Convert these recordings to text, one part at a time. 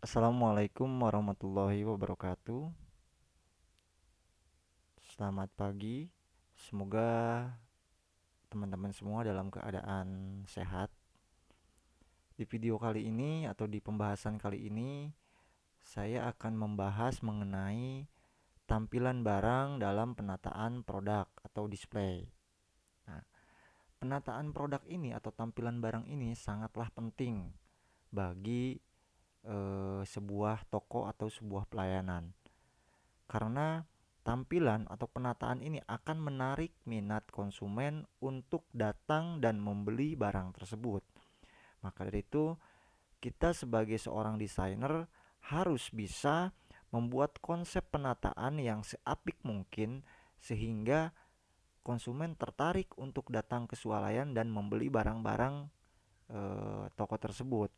Assalamualaikum warahmatullahi wabarakatuh. Selamat pagi. Semoga teman-teman semua dalam keadaan sehat. Di video kali ini atau di pembahasan kali ini, saya akan membahas mengenai tampilan barang dalam penataan produk atau display. Nah, penataan produk ini atau tampilan barang ini sangatlah penting bagi sebuah toko atau sebuah pelayanan. Karena tampilan atau penataan ini akan menarik minat konsumen untuk datang dan membeli barang tersebut. Maka dari itu, kita sebagai seorang desainer harus bisa membuat konsep penataan yang seapik mungkin sehingga konsumen tertarik untuk datang ke swalayan dan membeli barang-barang toko tersebut.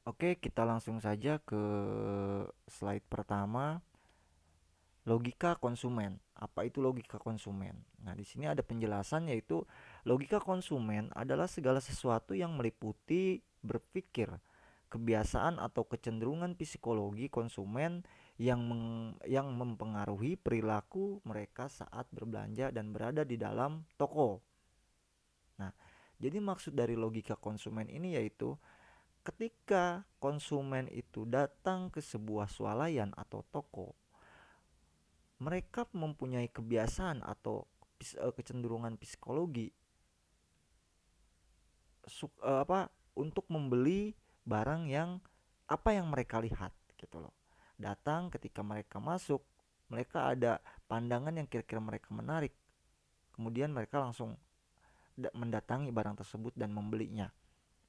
Oke, kita langsung saja ke slide pertama. Logika konsumen. Apa itu logika konsumen? Nah, di sini ada penjelasan yaitu logika konsumen adalah segala sesuatu yang meliputi berpikir, kebiasaan atau kecenderungan psikologi konsumen yang mempengaruhi perilaku mereka saat berbelanja dan berada di dalam toko. Nah, jadi maksud dari logika konsumen ini yaitu ketika konsumen itu datang ke sebuah swalayan atau toko, mereka mempunyai kebiasaan atau kecenderungan psikologi untuk membeli barang yang apa yang mereka lihat gitu loh. Datang ketika mereka masuk, mereka ada pandangan yang kira-kira mereka menarik. Kemudian mereka langsung mendatangi barang tersebut dan membelinya.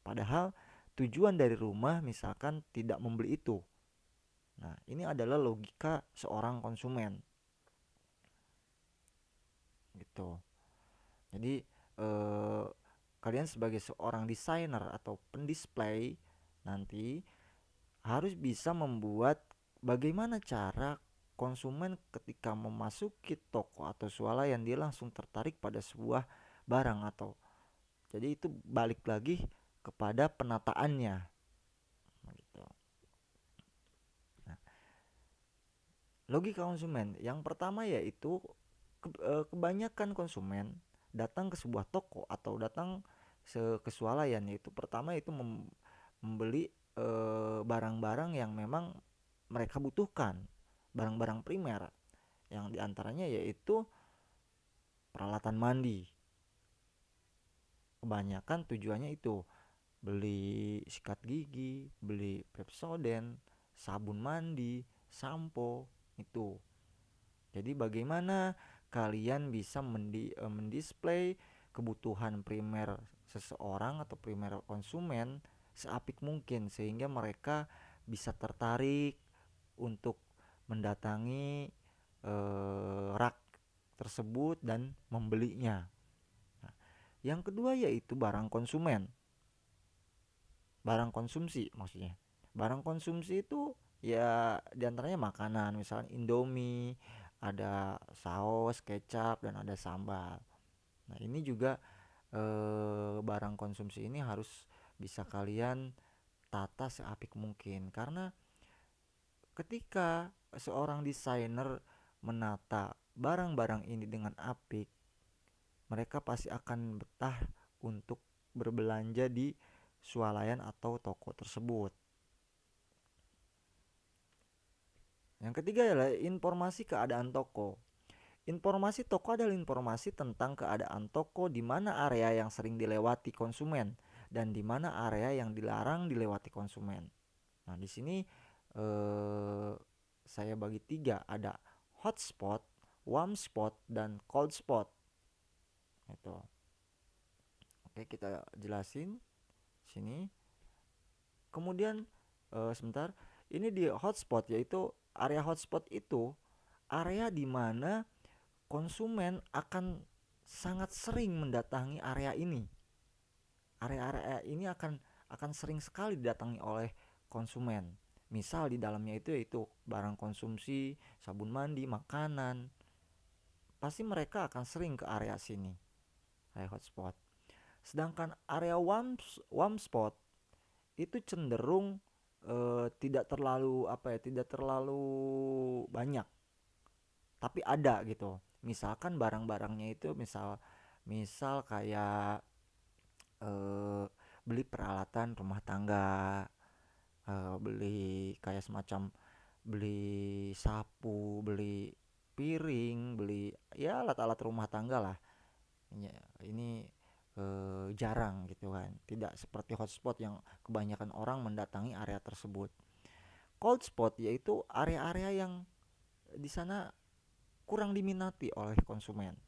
Padahal tujuan dari rumah misalkan tidak membeli itu. Nah, ini adalah logika seorang konsumen gitu. Jadi eh, kalian sebagai seorang desainer atau pendisplay nanti harus bisa membuat bagaimana cara konsumen ketika memasuki toko atau swalayan dia langsung tertarik pada sebuah barang atau jadi itu balik lagi kepada penataannya gitu. Nah, logika konsumen yang pertama yaitu kebanyakan konsumen datang ke sebuah toko atau datang ke swalayan yaitu pertama itu membeli barang-barang yang memang mereka butuhkan, barang-barang primer yang diantaranya yaitu peralatan mandi. Kebanyakan tujuannya itu beli sikat gigi, beli Pepsodent, sabun mandi, sampo itu. Jadi bagaimana kalian bisa mendisplay kebutuhan primer seseorang atau primer konsumen seapik mungkin sehingga mereka bisa tertarik untuk mendatangi rak tersebut dan membelinya. Nah, yang kedua yaitu barang konsumen, barang konsumsi maksudnya. Barang konsumsi itu ya diantaranya makanan, misalnya Indomie, ada saus, kecap, dan ada sambal. Nah, ini juga barang konsumsi ini harus bisa kalian tata seapik mungkin karena ketika seorang desainer menata barang-barang ini dengan apik, mereka pasti akan betah untuk berbelanja di swalayan atau toko tersebut. Yang ketiga adalah informasi keadaan toko. Informasi toko adalah informasi tentang keadaan toko di mana area yang sering dilewati konsumen dan di mana area yang dilarang dilewati konsumen. Nah, di sini eh, saya bagi tiga, ada hotspot, warm spot, dan cold spot. Itu. Oke, kita jelasin sini. Kemudian sebentar, ini di hotspot yaitu area hotspot itu area di mana konsumen akan sangat sering mendatangi area ini. Area-area ini akan sering sekali didatangi oleh konsumen. Misal di dalamnya itu yaitu barang konsumsi, sabun mandi, makanan. Pasti mereka akan sering ke area sini, area hotspot. Sedangkan area warm spot itu cenderung tidak terlalu tidak terlalu banyak, tapi ada gitu. Misalkan barang-barangnya itu misal misal kayak eh, beli peralatan rumah tangga, beli kayak semacam beli sapu, beli piring, beli ya alat-alat rumah tangga lah. Ya, ini jarang gitu kan. Tidak seperti hotspot yang kebanyakan orang mendatangi area tersebut. Cold spot yaitu area-area yang di sana kurang diminati oleh konsumen.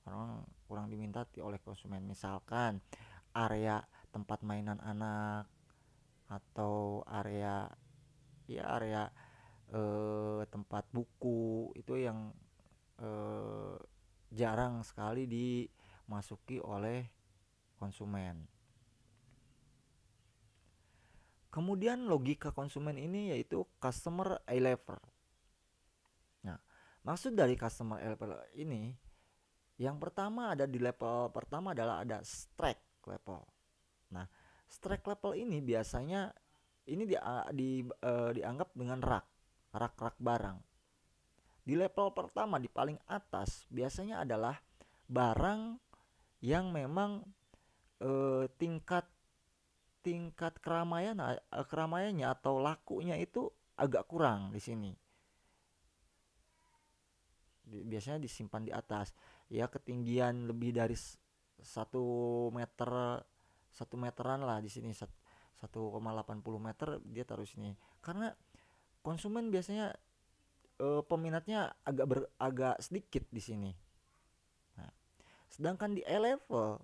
Orang kurang diminati oleh konsumen. Misalkan area tempat mainan anak atau area tempat buku itu yang eh, jarang sekali dimasuki oleh konsumen. Kemudian logika konsumen ini yaitu customer eye-level. Nah, maksud dari customer eye-level ini yang pertama ada di level pertama adalah ada strike level. Nah, strike level ini biasanya ini dianggap dengan rak barang. Di level pertama di paling atas biasanya adalah barang yang memang tingkat tingkat keramaiannya atau lakunya itu agak kurang di sini. Biasanya disimpan di atas. Ya ketinggian lebih dari 1 meter, 1 meteran lah di sini, 1,80 meter dia taruh sini. Karena konsumen biasanya peminatnya agak sedikit di sini. Nah, sedangkan di E level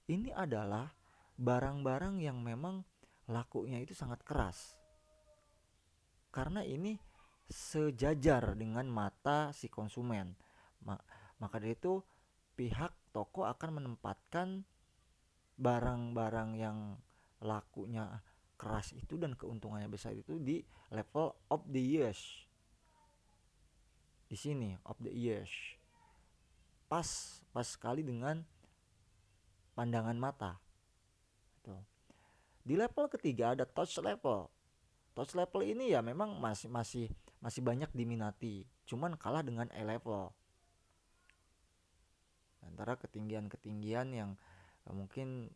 ini adalah barang-barang yang memang lakunya itu sangat keras. Karena ini sejajar dengan mata si konsumen. Maka dari itu pihak toko akan menempatkan barang-barang yang lakunya keras itu dan keuntungannya besar itu di level of the years. Di sini of the years. Pas sekali dengan pandangan mata. Tuh. Di level ketiga ada touch level. Touch level ini ya memang masih banyak diminati, cuman kalah dengan eye level. Antara ketinggian yang mungkin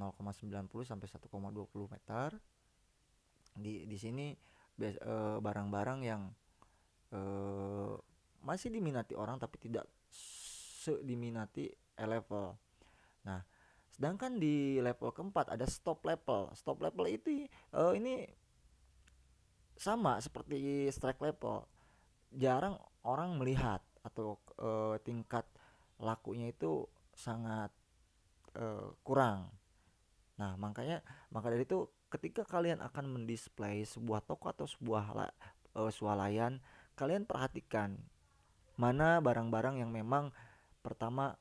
0,90 sampai 1,20 meter. Di sini barang-barang yang eh, masih diminati orang tapi tidak diminati eye level. Nah, sedangkan di level keempat ada stop level. Stop level itu ini sama seperti strike level. Jarang orang melihat atau tingkat lakunya itu sangat kurang. Nah, maka dari itu ketika kalian akan mendisplay sebuah toko atau swalayan, kalian perhatikan mana barang-barang yang memang pertama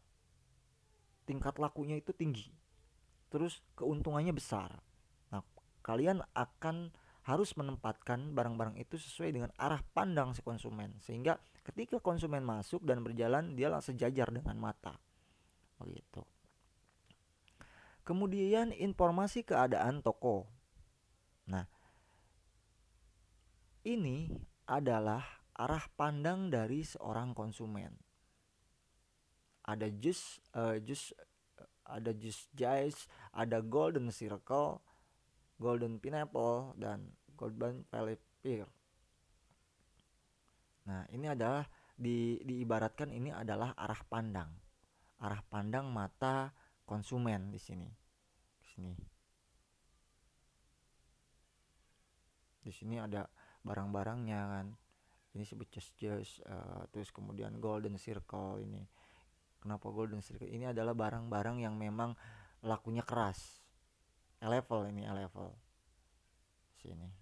tingkat lakunya itu tinggi, terus keuntungannya besar. Nah, kalian akan harus menempatkan barang-barang itu sesuai dengan arah pandang si konsumen, sehingga ketika konsumen masuk dan berjalan dia langsung sejajar dengan mata. Begitu. Kemudian informasi keadaan toko. Nah, ini adalah arah pandang dari seorang konsumen. Ada ada jus jazz, ada golden circle, golden pineapple, dan golden pear. Nah, ini adalah diibaratkan ini adalah arah pandang mata konsumen di sini. Di sini. Di sini ada barang-barangnya kan. Ini sebut just terus kemudian golden circle ini. Kenapa golden circle? Ini adalah barang-barang yang memang lakunya keras. Level ini level. Sini.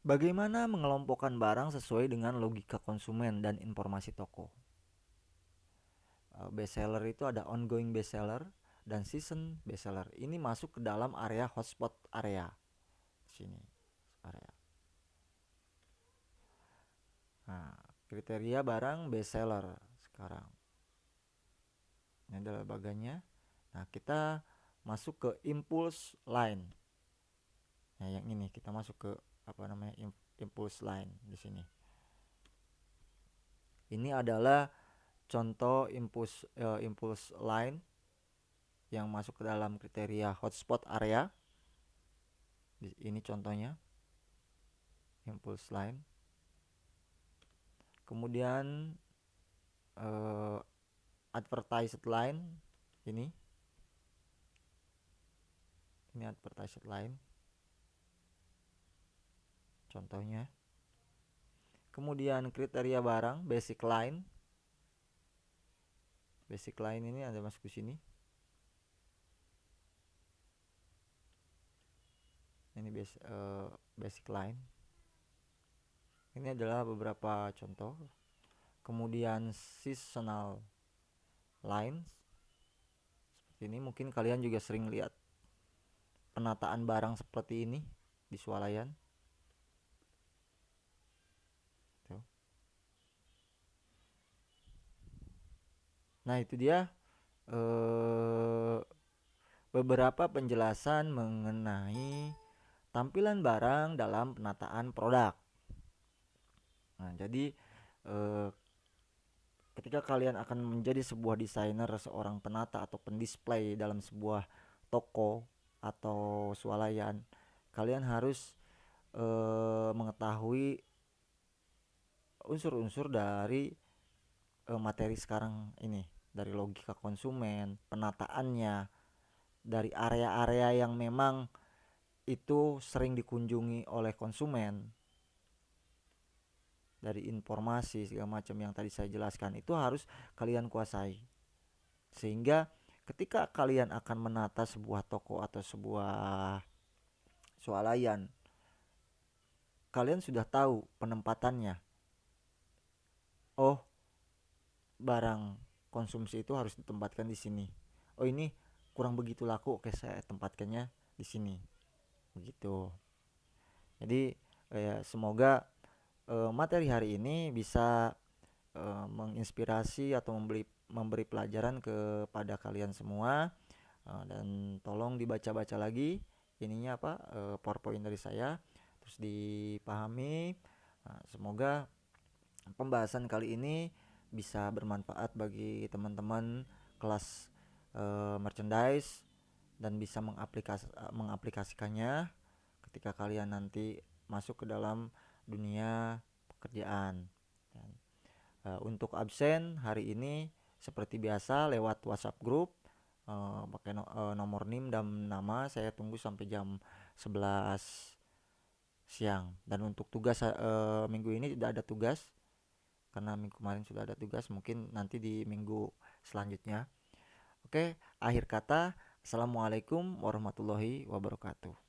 Bagaimana mengelompokkan barang sesuai dengan logika konsumen dan informasi toko? Bestseller itu ada ongoing bestseller dan season bestseller. Ini masuk ke dalam area hotspot area. Sini area. Nah, kriteria barang bestseller sekarang. Ini adalah bagannya. Nah, kita masuk ke impulse line. Nah, yang ini kita masuk ke impulse line di sini. Ini adalah contoh impulse line yang masuk ke dalam kriteria hotspot area. Ini contohnya impulse line. Kemudian advertised line ini advertised line contohnya. Kemudian kriteria barang basic line ini ada masuk ke sini. Ini basic line. Ini adalah beberapa contoh. Kemudian seasonal lines seperti ini. Mungkin kalian juga sering lihat penataan barang seperti ini di swalayan. Tuh. Nah, itu dia beberapa penjelasan mengenai tampilan barang dalam penataan produk. Nah, jadi ketika kalian akan menjadi sebuah desainer, seorang penata atau pendisplay dalam sebuah toko atau swalayan, kalian harus mengetahui unsur-unsur dari materi sekarang ini, dari logika konsumen, penataannya, dari area-area yang memang itu sering dikunjungi oleh konsumen, dari informasi segala macam yang tadi saya jelaskan, itu harus kalian kuasai. Sehingga ketika kalian akan menata sebuah toko atau sebuah swalayan, kalian sudah tahu penempatannya. Oh, barang konsumsi itu harus ditempatkan di sini. Oh, ini kurang begitu laku, oke saya tempatkannya di sini. Begitu. Jadi semoga materi hari ini bisa menginspirasi atau memberi pelajaran kepada kalian semua. Dan tolong dibaca-baca lagi ininya PowerPoint dari saya, terus dipahami. Semoga pembahasan kali ini bisa bermanfaat bagi teman-teman kelas merchandise dan bisa mengaplikasikannya ketika kalian nanti masuk ke dalam dunia pekerjaan. Dan, untuk absen hari ini seperti biasa lewat WhatsApp group, pakai nomor NIM dan nama. Saya tunggu sampai jam 11 siang. Dan untuk tugas minggu ini tidak ada tugas, karena minggu kemarin sudah ada tugas, mungkin nanti di minggu selanjutnya. Oke, akhir kata, assalamualaikum warahmatullahi wabarakatuh.